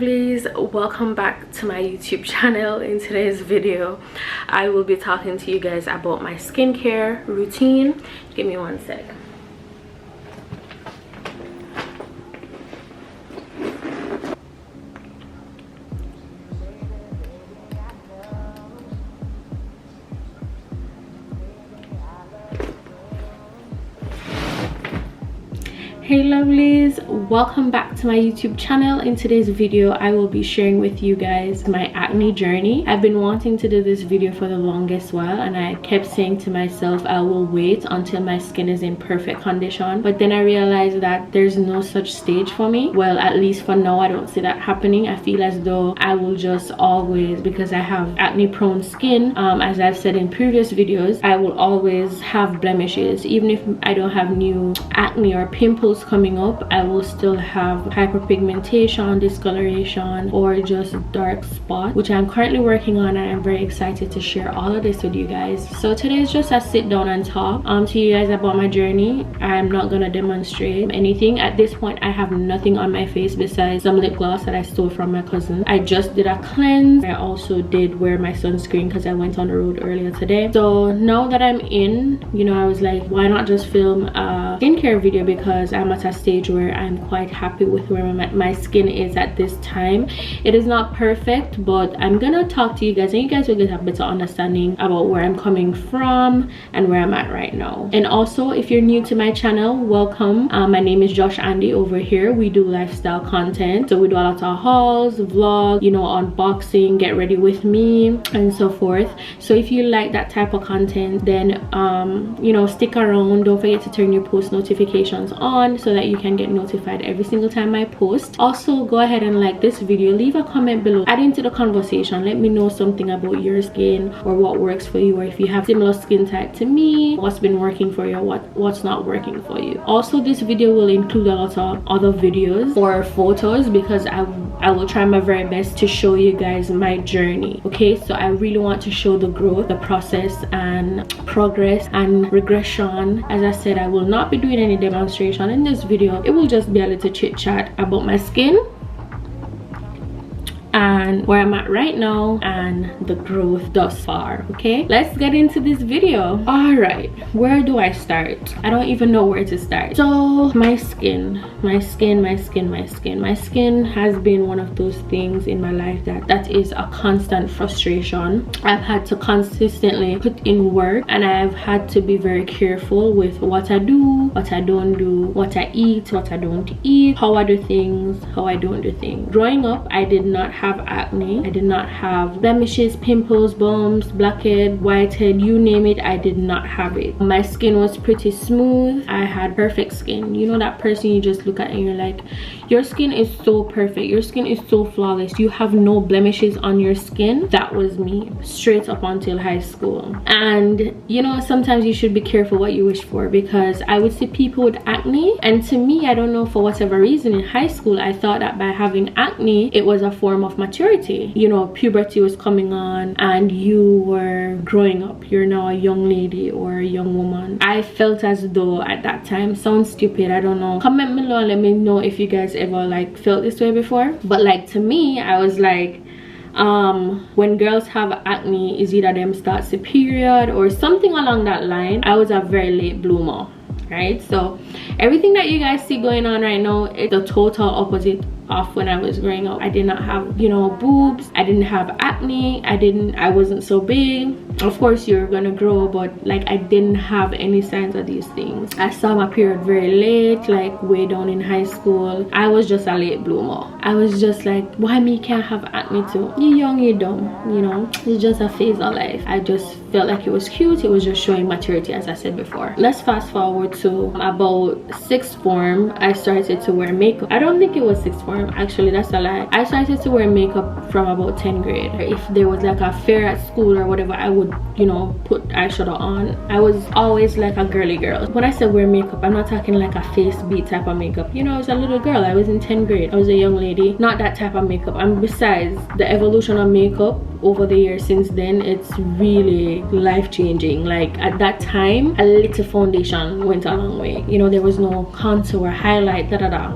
lovelies, welcome back to my YouTube channel. In today's video I will be talking to you guys about my skincare routine. Give me one sec. Hey lovelies, welcome back to my YouTube channel. In today's video I will be sharing with you guys my acne journey. I've been wanting to do this video for the longest while, and I kept saying to myself I will wait until my skin is in perfect condition, but then I realized that there's no such stage for me. Well, at least for now I don't see that happening. I feel as though I will just always, because I have acne prone skin, as I've said in previous videos, I will always have blemishes. Even if I don't have new acne or pimples coming up, I will still have hyperpigmentation, discoloration, or just dark spot, which I'm currently working on, and I'm very excited to share all of this with you guys. So today is just a sit down and talk to you guys about my journey. I'm not gonna demonstrate anything at this point. I have nothing on my face besides some lip gloss that I stole from my cousin. I just did a cleanse. I also did wear my sunscreen because I went on the road earlier today. So now that I'm in, you know, I was like, why not just film a skincare video, because I'm at a stage where I'm quite happy with where my skin is at this time. It is not perfect, but I'm gonna talk to you guys and you guys will get a better understanding about where I'm coming from and where I'm at right now. And also, if you're new to my channel, welcome. My name is Joshandy. Over here we do lifestyle content, so we do a lot of hauls, vlog, you know, unboxing, get ready with me, and so forth. So if you like that type of content, then you know, stick around. Don't forget to turn your post notifications on so that you can get notified every single time I post. Also, go ahead and like this video, leave a comment below, add into the conversation, let me know something about your skin or what works for you, or if you have similar skin type to me, what's been working for you, what's not working for you. Also, this video will include a lot of other videos or photos, because I will try my very best to show you guys my journey. Okay, so I really want to show the growth, the process, and progress and regression. As I said, I will not be doing any demonstration in this video. It will just be a little chit chat about my skin and where I'm at right now and the growth thus far. Okay, let's get into this video. All right, where do I start? I don't even know where to start. So my skin has been one of those things in my life that is a constant frustration. I've had to consistently put in work, and I've had to be very careful with what I do, what I don't do, what I eat, what I don't eat, how I do things, how I don't do things. Growing up, I did not have acne. I did not have blemishes, pimples, bumps, blackhead, whitehead, you name it. I did not have it. My skin was pretty smooth. I had perfect skin. You know that person you just look at and you're like, your skin is so perfect, your skin is so flawless, you have no blemishes on your skin. That was me straight up until high school. And you know, sometimes you should be careful what you wish for, because I would see people with acne, and to me, I don't know, for whatever reason, in high school I thought that by having acne it was a form of maturity. You know, puberty was coming on and you were growing up, you're now a young lady or a young woman. I felt as though at that time, sounds stupid, I don't know, comment below and let me know if you guys ever like felt this way before, but like to me, I was like, when girls have acne, is either them starts the period or something along that line. I was a very late bloomer, right? So everything that you guys see going on right now is the total opposite of when I was growing up. I did not have, you know, boobs, I didn't have acne, I wasn't so big. Of course you're gonna grow, but like I didn't have any signs of these things. I saw my period very late, like way down in high school. I was just a late bloomer. I was just like, why me can't have acne too? You young, you dumb, you know, it's just a phase of life. I just felt like it was cute. It was just showing maturity, as I said before. Let's fast forward to about sixth form. I started to wear makeup. I don't think it was sixth form, actually, that's a lie. I started to wear makeup from about 10th grade. If there was like a fair at school or whatever, I would, you know, put eyeshadow on. I was always like a girly girl. When I said wear makeup, I'm not talking like a face beat type of makeup. You know, I was a little girl. I was in 10th grade. I was a young lady, not that type of makeup. And besides, the evolution of makeup over the years since then, it's really life-changing. Like at that time, a little foundation went a long way. You know, there was no contour, highlight,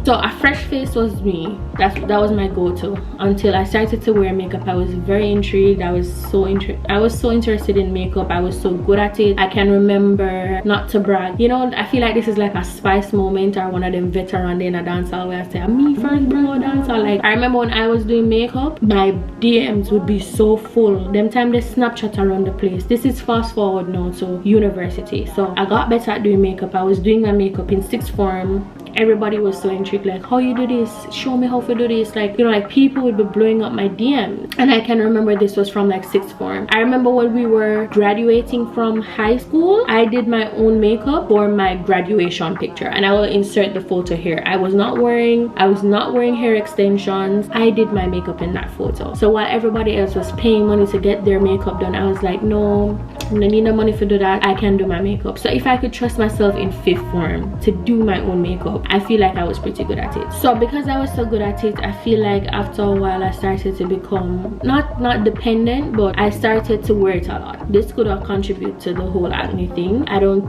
so a fresh face was me. acne. That was my go-to until I started to wear makeup. I was very intrigued. I was so interested in makeup. I was so good at it. I can remember, not to brag, you know, I feel like this is like a Spice moment or one of them veteran in a dance hall where I say, me first bring out dance hall. Like I remember when I was doing makeup, my DMs would be so full. Them time they Snapchat around the place. This is fast forward now to university. So I got better at doing makeup. I was doing my makeup in sixth form. Everybody was so intrigued, like, how you do this, show me how to do this. Like, you know, like people would be blowing up my DM. And I can remember this was from like sixth form. I remember when we were graduating from high school, I did my own makeup for my graduation picture, and I will insert the photo here. I was not wearing hair extensions. I did my makeup in that photo. So while everybody else was paying money to get their makeup done, I was like, no, I don't need no money to do that. I can do my makeup. So if I could trust myself in fifth form to do my own makeup, I feel like I was pretty good at it. So because I was so good at it, I feel like after a while I started to become not dependent, but I started to wear it a lot. This could have contributed to the whole acne thing.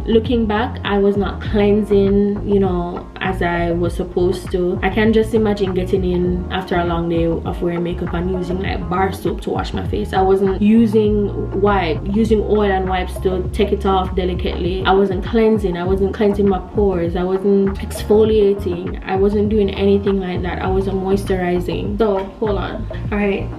Looking back, I was not cleansing, you know, as I was supposed to. I can just imagine getting in after a long day of wearing makeup and using like bar soap to wash my face. I wasn't using oil and wipes to take it off delicately. I wasn't cleansing my pores. I wasn't exfoliating. I wasn't doing anything like that. I wasn't moisturizing. So hold on. All right,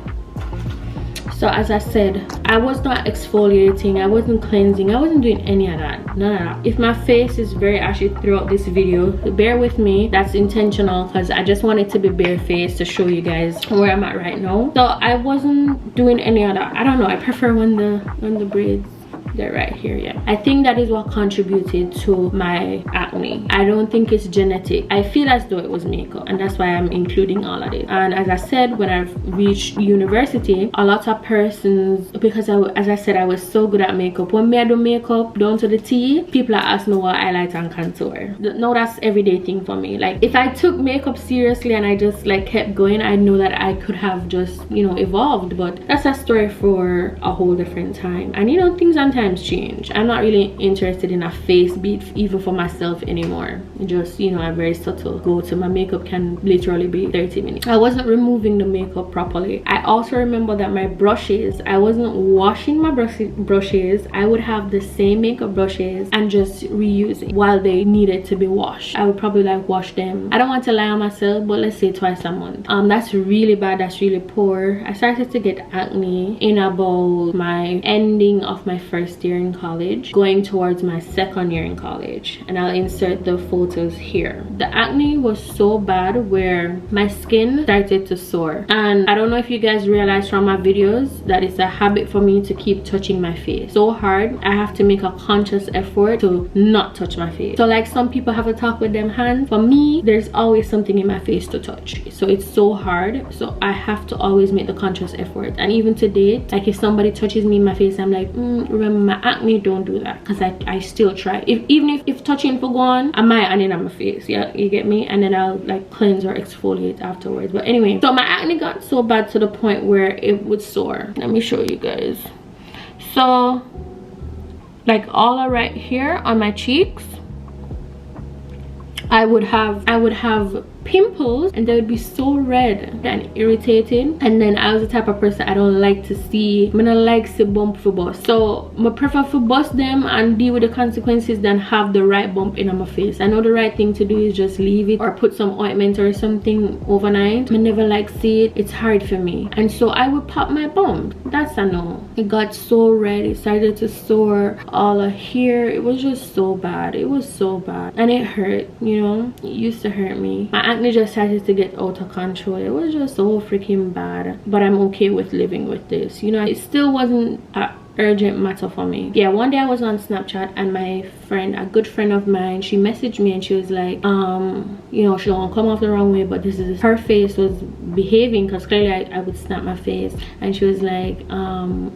so as I said, I was not exfoliating, I wasn't cleansing, I wasn't doing any of that, none of that. If my face is very ashy throughout this video, bear with me. That's intentional because I just wanted to be barefaced to show you guys where I'm at right now. So I wasn't doing any of that. I don't know, I prefer when the braids, they're right here. Yeah, I think that is what contributed to my acne. I don't think it's genetic. I feel as though it was makeup, and that's why I'm including all of this. And as I said, when I reached university, a lot of persons, because as I said, I was so good at makeup. When I do makeup down to the T, people are asking me what highlight and contour. No, that's everyday thing for me. Like if I took makeup seriously and I just like kept going, I know that I could have just, you know, evolved. But that's a story for a whole different time. And you know, things sometimes change. I'm not really interested in a face beat even for myself anymore. Just, you know, I'm very subtle go to. My makeup can literally be 30 minutes. I wasn't removing the makeup properly. I also remember that my brushes, I wasn't washing my brushes. I would have the same makeup brushes and just reuse it while they needed to be washed. I would probably like wash them, I don't want to lie on myself, but let's say twice a month. That's really bad. That's really poor. I started to get acne in about my ending of my first year in college, going towards my second year in college, and I'll insert the photos here. The acne was so bad where my skin started to sore, and I don't know if you guys realize from my videos that it's a habit for me to keep touching my face so hard. I have to make a conscious effort to not touch my face. So like some people have to talk with them hands, for me there's always something in my face to touch, so it's so hard. So I have to always make the conscious effort. And even today, like if somebody touches me in my face, I'm like, remember my acne, don't do that, because I still try. Even if touching for gone, I might and then on my face, yeah, you get me, and then I'll like cleanse or exfoliate afterwards. But anyway, so my acne got so bad to the point where it would sore. Let me show you guys. So like all right here on my cheeks, I would have pimples, and they would be so red and irritating. And then I was the type of person I don't like to see. I don't like to bump for bust, so I prefer to bust them and deal with the consequences than have the right bump in my face. I know the right thing to do is just leave it or put some ointment or something overnight. I never like see it. It's hard for me, and so I would pop my bump. That's a no. It got so red, it started to sore all of here. It was just so bad. It was so bad, and it hurt, you know. It used to hurt me. My acne just started to get out of control. It was just so freaking bad, but I'm okay with living with this, you know. It still wasn't a urgent matter for me. Yeah, one day I was on Snapchat and my friend, a good friend of mine, she messaged me and she was like, you know, she don't want to come off the wrong way, but this is her face was behaving, because clearly I would snap my face, and she was like,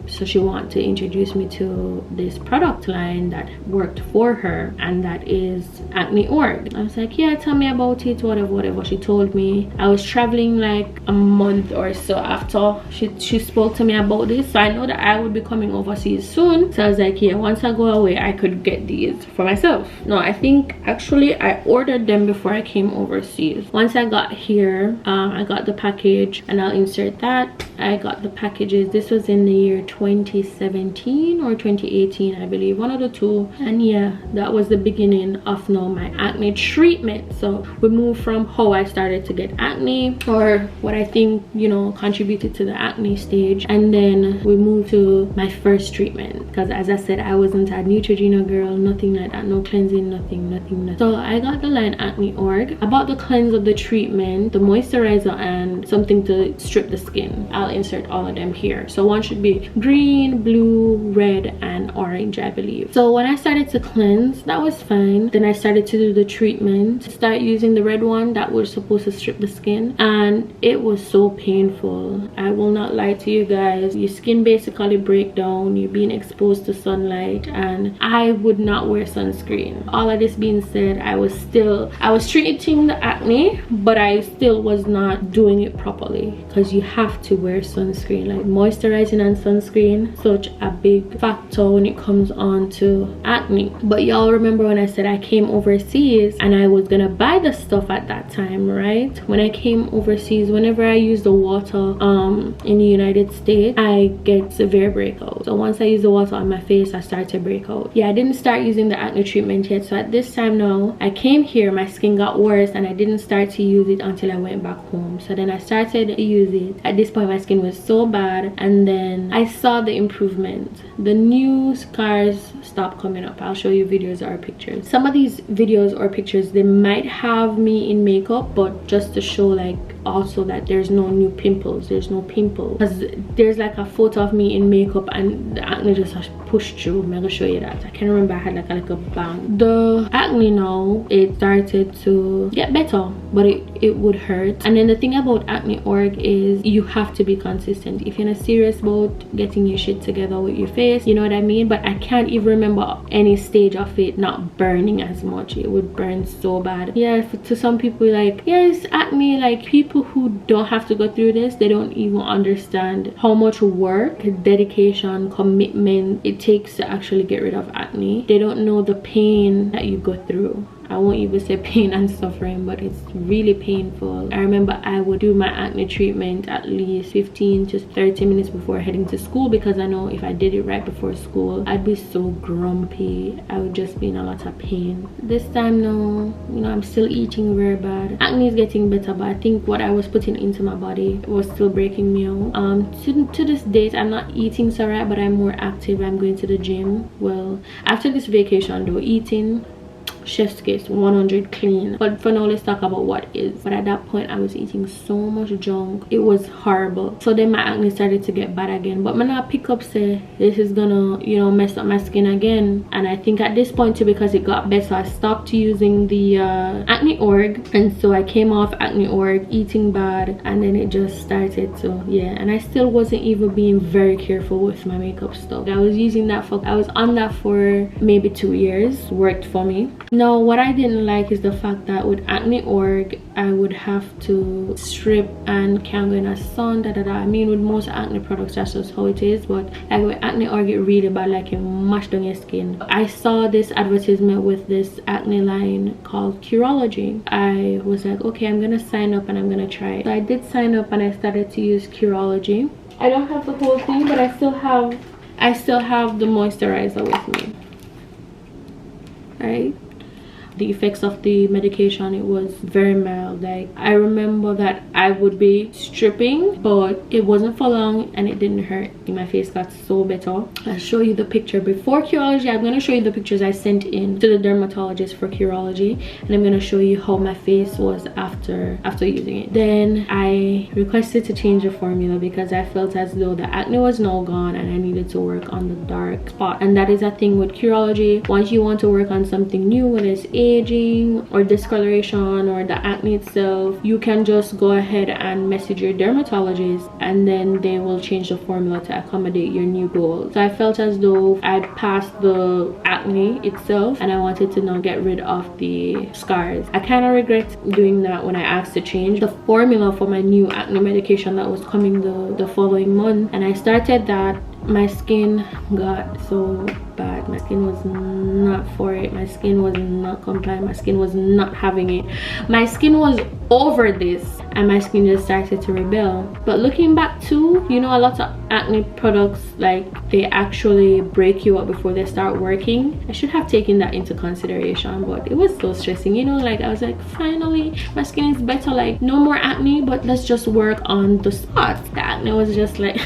so she wanted to introduce me to this product line that worked for her, and that is Acne Org. I was like, yeah, tell me about it, whatever. She told me. I was traveling like a month or so after she spoke to me about this, so I know that I would be coming over overseas soon, so I was like, yeah, once I go away I could get these for myself. No, I think actually I ordered them before I came overseas. Once I got here, I got the package, and I'll insert that. I got the packages. This was in the year 2017 or 2018, I believe, one of the two. And yeah, that was the beginning of now my acne treatment. So we moved from how I started to get acne, or what I think, you know, contributed to the acne stage, and then we moved to my first treatment, because as I said, I wasn't a Neutrogena girl, nothing like that, no cleansing, nothing. So I got the line Acne Org. I bought the cleanse of the treatment, the moisturizer, and something to strip the skin. I'll insert all of them here. So one should be green, blue, red, and orange, I believe. So when I started to cleanse, that was fine. Then I started to do the treatment, start using the red one that was supposed to strip the skin, and it was so painful. I will not lie to you guys. Your skin basically break down, you're being exposed to sunlight, and I would not wear sunscreen. All of this being said, I was treating the acne, but I still was not doing it properly, because you have to wear sunscreen. Like moisturizing and sunscreen, such a big factor when it comes on to acne. But y'all remember when I said I came overseas and I was gonna buy the stuff at that time, right? When I came overseas, whenever I use the water in the United States, I get severe breakouts. So once I use the water on my face, I start to break out. Yeah, I didn't start using the acne treatment yet. So at this time now, I came here, my skin got worse, and I didn't start to use it until I went back home. So then I started to use it. At this point, my skin was so bad, and then I saw the improvement. The new scars stopped coming up. I'll show you videos or pictures. Some of these videos or pictures, they might have me in makeup, but just to show like also that there's no new pimples, there's no pimple, because there's like a photo of me in makeup and the acne just pushed through. I'm gonna show you that. I can't remember, I had like a bang. The acne now, it started to get better, but it would hurt. And then the thing about Acne Org is you have to be consistent. If you're not serious about getting your shit together with your face, you know what I mean? But I can't even remember any stage of it not burning as much. It would burn so bad. Yeah, to some people, like, yes, acne, like people who don't have to go through this, they don't even understand how much work, dedication, commitment it takes to actually get rid of acne. They don't know the pain that you go through. I won't even say pain and suffering, but it's really painful. I remember I would do my acne treatment at least 15 to 30 minutes before heading to school, because I know if I did it right before school, I'd be so grumpy. I would just be in a lot of pain. This time now, you know, I'm still eating very bad. Acne is getting better, but I think what I was putting into my body was still breaking me out. To this date, I'm not eating so right, but I'm more active. I'm going to the gym. Well, after this vacation though, eating chef's kiss 100 clean. But for now, let's talk about what is. But at that point, I was eating so much junk, it was horrible. So then my acne started to get bad again, but I'm not pick up say this is gonna, you know, mess up my skin again. And I think at this point too, because it got better, I stopped using the Acne Org, and so I came off Acne Org, eating bad, and then it just started to, yeah. And I still wasn't even being very careful with my makeup stuff. I was using that for, I was on that for maybe 2 years. Worked for me. Now, what I didn't like is the fact that with Acne Org, I would have to strip and can't go in a sun, I mean, with most acne products, that's just how it is. But like with Acne Org, it really bad, like it mashed down your skin. I saw this advertisement with this acne line called Curology. I was like, okay, I'm gonna sign up and I'm gonna try it. So I did sign up and I started to use Curology. I don't have the whole thing, but I still have the moisturizer with me. Right? The effects of the medication, it was very mild. Like, I remember that I would be stripping, but it wasn't for long and it didn't hurt. My face got so better. I'll show you the picture before Curology. I'm going to show you the pictures I sent in to the dermatologist for Curology, and I'm going to show you how my face was after using it. Then I requested to change the formula because I felt as though the acne was now gone and I needed to work on the dark spot. And that is a thing with Curology. Once you want to work on something new, whether it's aging or discoloration or the acne itself, you can just go ahead and message your dermatologist, and then they will change the formula to accommodate your new goals. So I felt as though I passed the acne itself and I wanted to now get rid of the scars. I kind of regret doing that when I asked to change the formula for my new acne medication that was coming the following month, and I started that. my skin got so bad. My skin was not for it. My skin was not compliant. My skin was not having it. My skin was over this, and my skin just started to rebel. But looking back too, you know, a lot of acne products, like, they actually break you up before they start working. I should have taken that into consideration, but it was so stressing, you know. Like, I was like, finally my skin is better, like no more acne, but let's just work on the spots. The acne was just like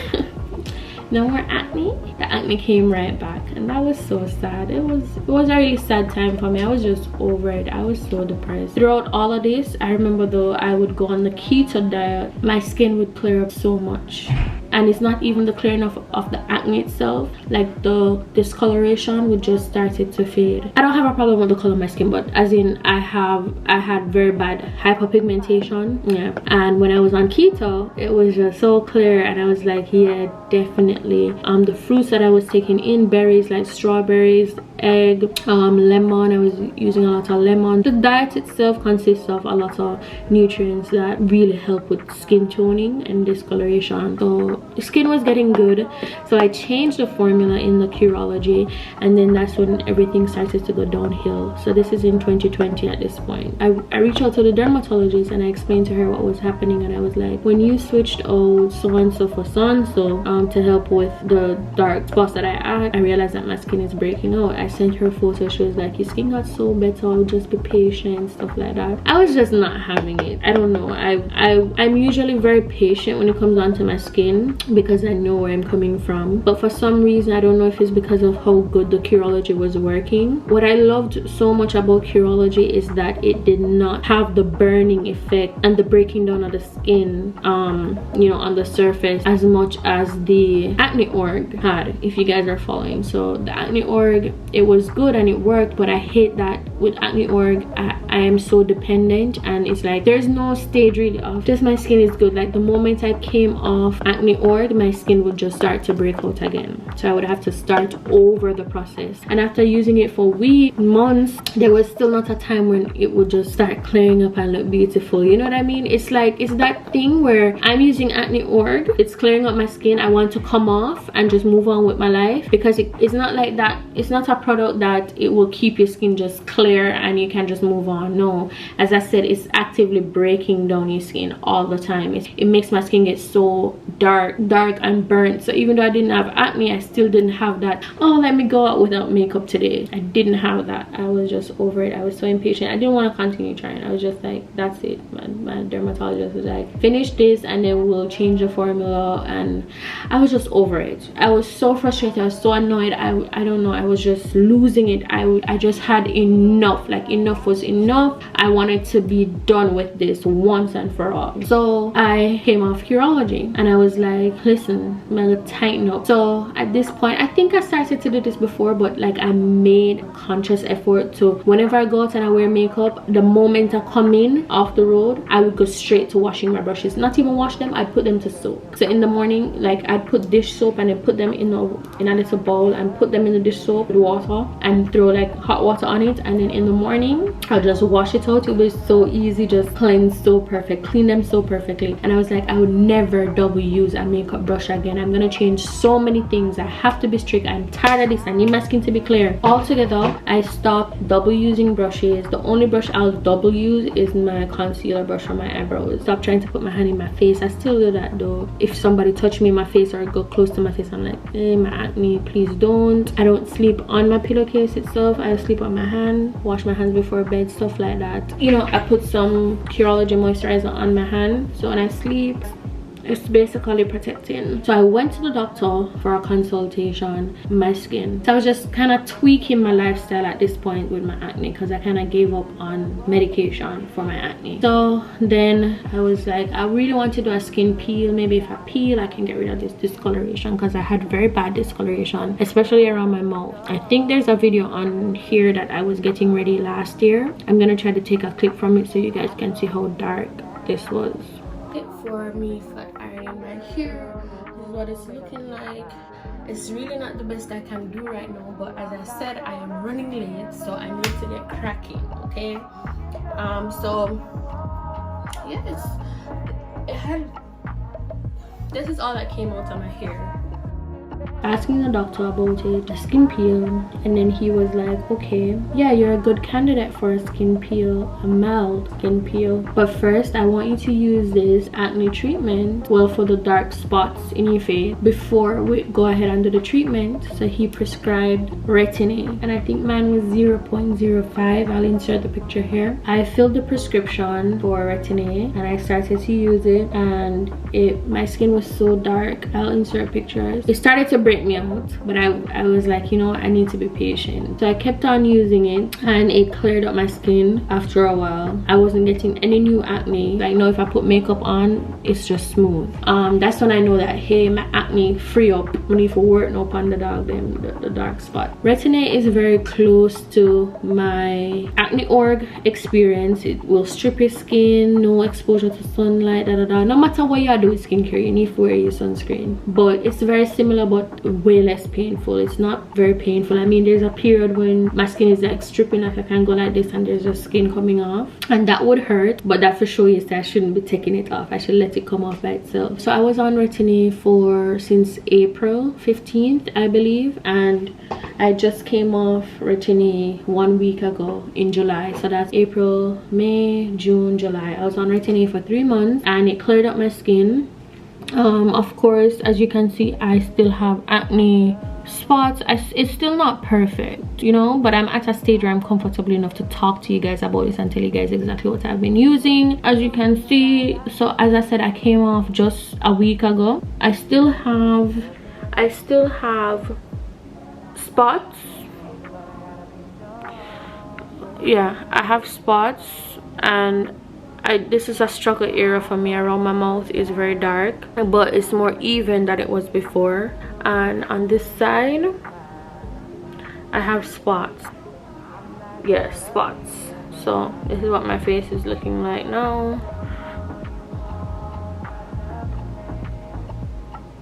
no more acne. The acne came right back, and that was so sad. It was a really sad time for me. I was just over it. I was so depressed. Throughout all of this, I remember though, I would go on the keto diet, my skin would clear up so much. And it's not even the clearing of the acne itself, like the discoloration would just started to fade. I don't have a problem with the color of my skin, but as in I had very bad hyperpigmentation, yeah. And when I was on keto, it was just so clear, and I was like, yeah, definitely. The fruits that I was taking in, berries like strawberries, egg, lemon, I was using a lot of lemon. The diet itself consists of a lot of nutrients that really help with skin toning and discoloration. So the skin was getting good, so I changed the formula in the curology, and then that's when everything started to go downhill. So this is in 2020 at this point. I reached out to the dermatologist and I explained to her what was happening, and I was like, when you switched out so and so for so and so to help with the dark spots that I had, I realized that my skin is breaking out. I sent her a photo. She was like, your skin got so better, just be patient, stuff like that. I was just not having it. I don't know. I'm usually very patient when it comes onto my skin because I know where I'm coming from, but for some reason, I don't know if it's because of how good the curology was working. What I loved so much about curology is that it did not have the burning effect and the breaking down of the skin you know, on the surface as much as the acne org had, if you guys are following. So the acne org, it was good and it worked, but I hate that with acne org I am so dependent, and it's like there's no stage really of just my skin is good. Like the moment I came off acne org, my skin would just start to break out again, so I would have to start over the process. And after using it for weeks, months, there was still not a time when it would just start clearing up and look beautiful, you know what I mean? It's like, it's that thing where I'm using acne org, it's clearing up my skin, I want to come off and just move on with my life, because it's not like that. It's not a product that it will keep your skin just clear and you can just move on. No, as I said, it's actively breaking down your skin all the time. It makes my skin get so dark and burnt. So even though I didn't have acne, I still didn't have that, oh, let me go out without makeup today. I didn't have that. I was just over it. I was so impatient. I didn't want to continue trying. I was just like, that's it. My dermatologist was like, finish this and then we'll change the formula. And I was just over it. I was so frustrated. I was so annoyed. I don't know, I was just losing it. I just had enough. Like, enough was enough. I wanted to be done with this once and for all. So I came off curology and I was like, listen, I'm gonna tighten up. So at this point, I think I started to do this before, but like I made a conscious effort to, whenever I go out and I wear makeup, the moment I come in off the road, I would go straight to washing my brushes. Not even wash them, I'd put them to soak. So in the morning, like I'd put dish soap and then put them in a little bowl and put them in the dish soap with water and throw like hot water on it, and then in the morning I'll just wash it out. It was so easy, just cleanse so perfect, clean them so perfectly. And I was like, I would never double use a makeup brush again. I'm gonna change so many things. I have to be strict. I'm tired of this. I need my skin to be clear. Altogether, I stopped double using brushes. The only brush I'll double use is my concealer brush for my eyebrows. Stop trying to put my hand in my face. I still do that though. If somebody touch me in my face or go close to my face, I'm like, hey, my acne, please don't. I don't sleep on my pillowcase itself. I sleep on my hand, wash my hands before bed, stuff like that. You know, I put some Curology moisturizer on my hand, so when I sleep, it's basically protecting. So I went to the doctor for a consultation, my skin. So I was just kind of tweaking my lifestyle at this point with my acne, because I kind of gave up on medication for my acne. So then I was like, I really want to do a skin peel. Maybe if I peel, I can get rid of this discoloration, because I had very bad discoloration, especially around my mouth. I think there's a video on here that I was getting ready last year. I'm gonna try to take a clip from it so you guys can see how dark this was. For me for ironing my hair, this is what it's looking like. It's really not the best I can do right now, but as I said, I am running late, so I need to get cracking. Okay, so yes, it had, this is all that came out of my hair. asking the doctor about it, a skin peel, and then he was like, okay, yeah, you're a good candidate for a skin peel, a mild skin peel, but first I want you to use this acne treatment, well, for the dark spots in your face, before we go ahead and do the treatment. So he prescribed Retin-A, and I think mine was 0.05. I'll insert the picture here. I filled the prescription for Retin-A and I started to use it, and my skin was so dark. I'll insert pictures. It started to break me out, but I was like, you know, I need to be patient. So I kept on using it, and it cleared up my skin after a while. I wasn't getting any new acne. I know if I put makeup on, it's just smooth. That's when I know that, hey, my acne free up. I need to work up on the dark spot. Retin-A is very close to my acne org experience. It will strip your skin, no exposure to sunlight, no matter what you do with skincare, you need to wear your sunscreen. But it's very similar, but way less painful. It's not very painful. I mean, there's a period when my skin is like stripping, like I can go like this and there's just skin coming off, and that would hurt, but that for sure is that I shouldn't be taking it off. I should let it come off by itself. So I was on Retin-A since April 15th, I believe, and I just came off Retin-A 1 week ago in July. So that's April, May, June, July. I was on Retin-A for 3 months, and it cleared up my skin. Of course, as you can see, I still have acne spots. It's still not perfect, you know, but I'm at a stage where I'm comfortable enough to talk to you guys about this and tell you guys exactly what I've been using, as you can see. So as I said, I came off just a week ago. I still have spots. Yeah, I have spots, and this is a struggle area for me. Around my mouth is very dark, but it's more even than it was before. And on this side I have spots. Yes, spots. So this is what my face is looking like now.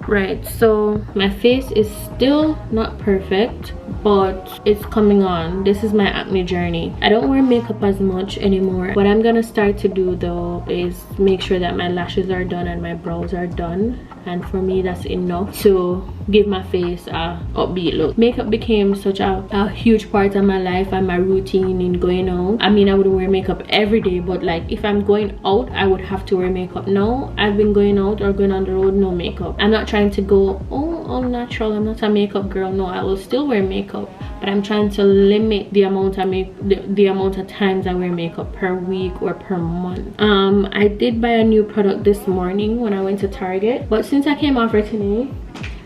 Right, so my face is still not perfect, but it's coming on. This is my acne journey. I don't wear makeup as much anymore. What I'm gonna start to do though is make sure that my lashes are done and my brows are done, and for me that's enough to give my face a upbeat look. Makeup became such a huge part of my life and my routine in going out. I mean, I wouldn't wear makeup every day, but like if I'm going out, I would have to wear makeup. Now I've been going out or going on the road, no makeup. I'm not trying to go all natural. I'm not a makeup girl. No, I will still wear makeup, but I'm trying to limit the amount the amount of times I wear makeup per week or per month. I did buy a new product this morning when I went to Target, but since I came off Retin-A,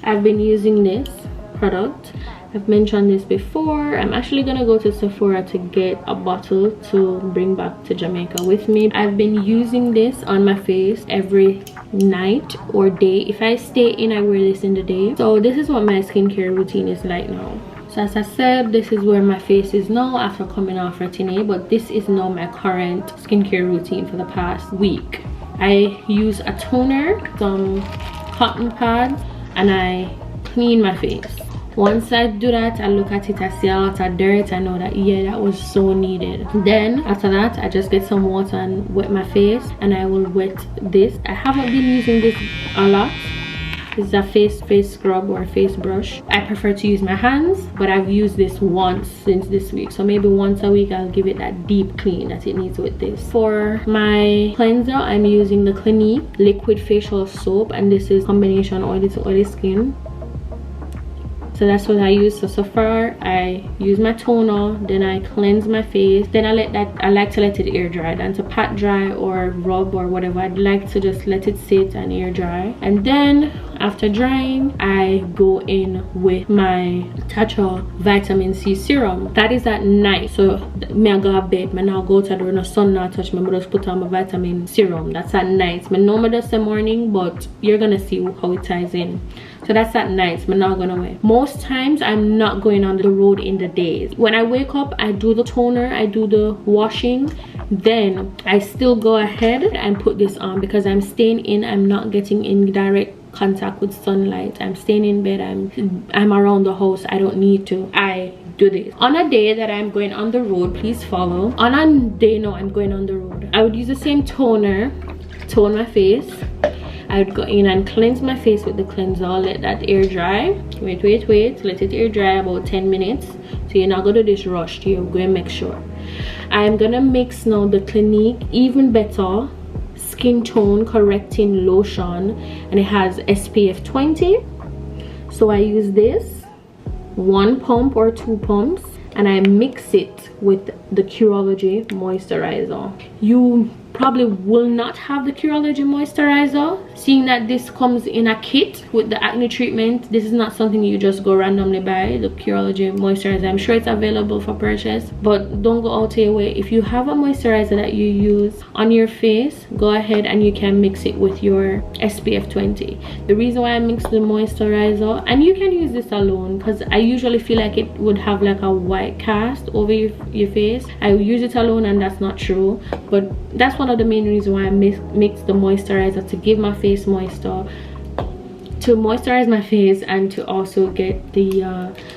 I've been using this product. I've mentioned this before. I'm actually gonna go to Sephora to get a bottle to bring back to Jamaica with me. I've been using this on my face every night or day. If I stay in, I wear this in the day. So this is what my skincare routine is like now. So as I said, this is where my face is now after coming off Retin-A, but this is now my current skincare routine for the past week. I use a toner, some cotton pads, and I clean my face. Once I do that, I look at it, I see a lot of dirt. I know that, yeah, that was so needed. Then after that, I just get some water and wet my face, and I will wet this. I haven't been using this a lot. This is a face scrub or face brush. I prefer to use my hands, but I've used this once since this week, so maybe once a week I'll give it that deep clean that it needs with this. For my cleanser, I'm using the Clinique liquid facial soap, and this is combination oily to oily skin. So that's what I use. So far I use my toner, then I cleanse my face, then I like to let it air dry. Than to pat dry or rub or whatever, I'd like to just let it sit and air dry. And then after drying, I go in with my Tatcha vitamin C serum. That is at night. So me I go to bed, me now go to the no sun not touch me, but just put on my vitamin serum. That's at night. Me know me just the morning, but you're gonna see how it ties in. So that's at night. I'm not gonna wear. Most times I'm not going on the road in the days. When I wake up, I do the toner, I do the washing, then I still go ahead and put this on because I'm staying in. I'm not getting in direct contact with sunlight. I'm staying in bed. I'm around the house. I don't need to. I do this on a day that I'm going on the road. Please follow. On a day no, I'm going on the road, I would use the same toner, tone my face. I would go in and cleanse my face with the cleanser, let that air dry, Wait, let it air dry about 10 minutes. So you're not gonna do this rushed, you're gonna make sure. I'm gonna mix now the Clinique Even Better Skin Tone Correcting Lotion, and it has SPF 20. So I use this 1 pump or 2 pumps, and I mix it with the Curology moisturizer. You probably will not have the Curology moisturizer, seeing that this comes in a kit with the acne treatment. This is not something you just go randomly buy, the Curology moisturizer. I'm sure it's available for purchase, but don't go out of your way. If you have a moisturizer that you use on your face, go ahead and you can mix it with your SPF 20. The reason why I mix the moisturizer, and you can use this alone, because I usually feel like it would have like a white cast over your face. I use it alone and that's not true, but that's one of the main reasons why I mix the moisturizer, to give my face moisture, to moisturize my face, and to also get the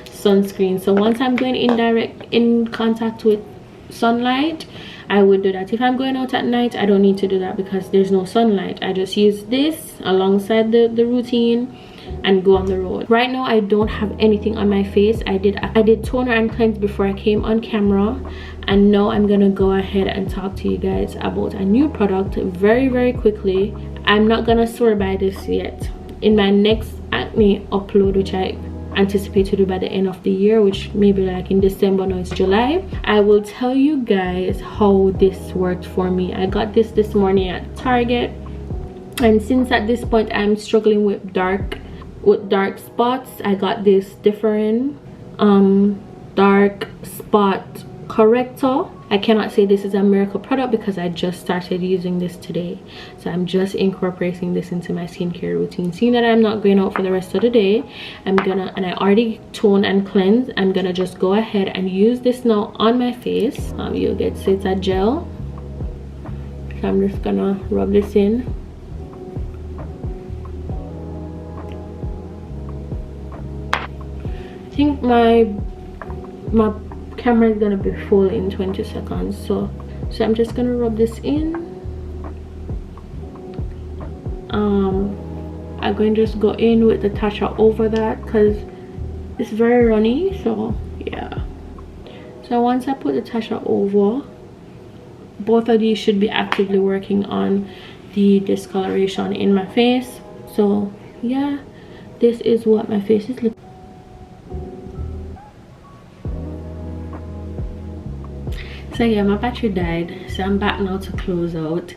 sunscreen. So once I'm going in contact with sunlight, I would do that. If I'm going out at night, I don't need to do that because there's no sunlight. I just use this alongside the routine and go on the road. Right now I don't have anything on my face. I did toner and cleanse before I came on camera, and now I'm gonna go ahead and talk to you guys about a new product very quickly. I'm not gonna swear by this yet. In my next acne upload, which I anticipate to do by the end of the year, which maybe like in December, now it's July, I will tell you guys how this worked for me. I got this morning at Target, and since at this point I'm struggling with dark spots, I got this different dark spot corrector. I cannot say this is a miracle product because I just started using this today, so I'm just incorporating this into my skincare routine. Seeing that I'm not going out for the rest of the day, and I already tone and cleanse, I'm gonna just go ahead and use this now on my face. You'll get, so it's a gel, so I'm just gonna rub this in. I think my camera is gonna be full in 20 seconds, so I'm just gonna rub this in. I'm going to just go in with the Tatcha over that because it's very runny. So yeah, so once I put the Tatcha over, both of these should be actively working on the discoloration in my face. So yeah, this is what my face is looking. So yeah, my battery died, so I'm back now to close out.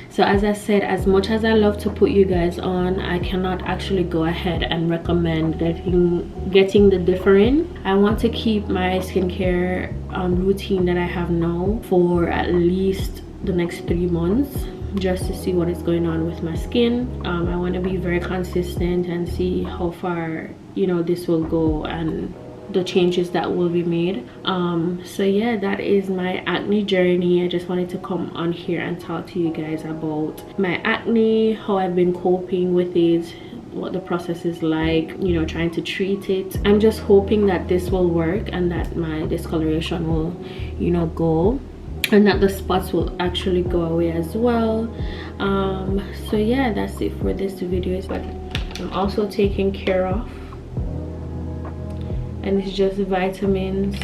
So as I said, as much as I love to put you guys on, I cannot actually go ahead and recommend getting the different. I want to keep my skincare routine that I have now for at least the next 3 months, just to see what is going on with my skin. I want to be very consistent and see how far, you know, this will go and the changes that will be made. So yeah, that is my acne journey. I just wanted to come on here and talk to you guys about my acne, how I've been coping with it, what the process is like, you know, trying to treat it. I'm just hoping that this will work and that my discoloration will, you know, go, and that the spots will actually go away as well. So yeah, that's it for this video. But I'm also taking care of, and it's just vitamins.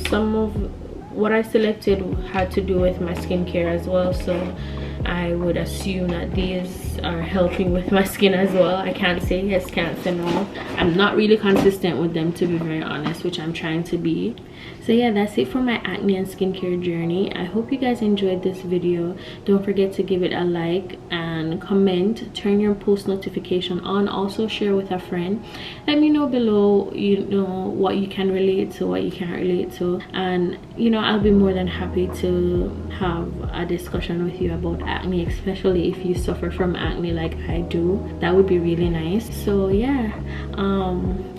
Some of what I selected had to do with my skincare as well, so I would assume that these are helping with my skin as well. I can't say yes, can't say no. I'm not really consistent with them, to be very honest, which I'm trying to be. So yeah, that's it for my acne and skincare journey. I hope you guys enjoyed this video. Don't forget to give it a like and comment, turn your post notification on, also share with a friend. Let me know below, you know, what you can relate to, what you can't relate to, and you know, I'll be more than happy to have a discussion with you about acne, especially if you suffer from acne like I do. That would be really nice. So yeah,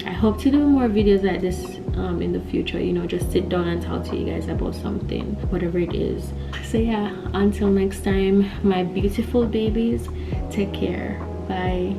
I hope to do more videos like this in the future, you know, just sit down and talk to you guys about something, whatever it is. So yeah, until next time, my beautiful babies, take care. Bye.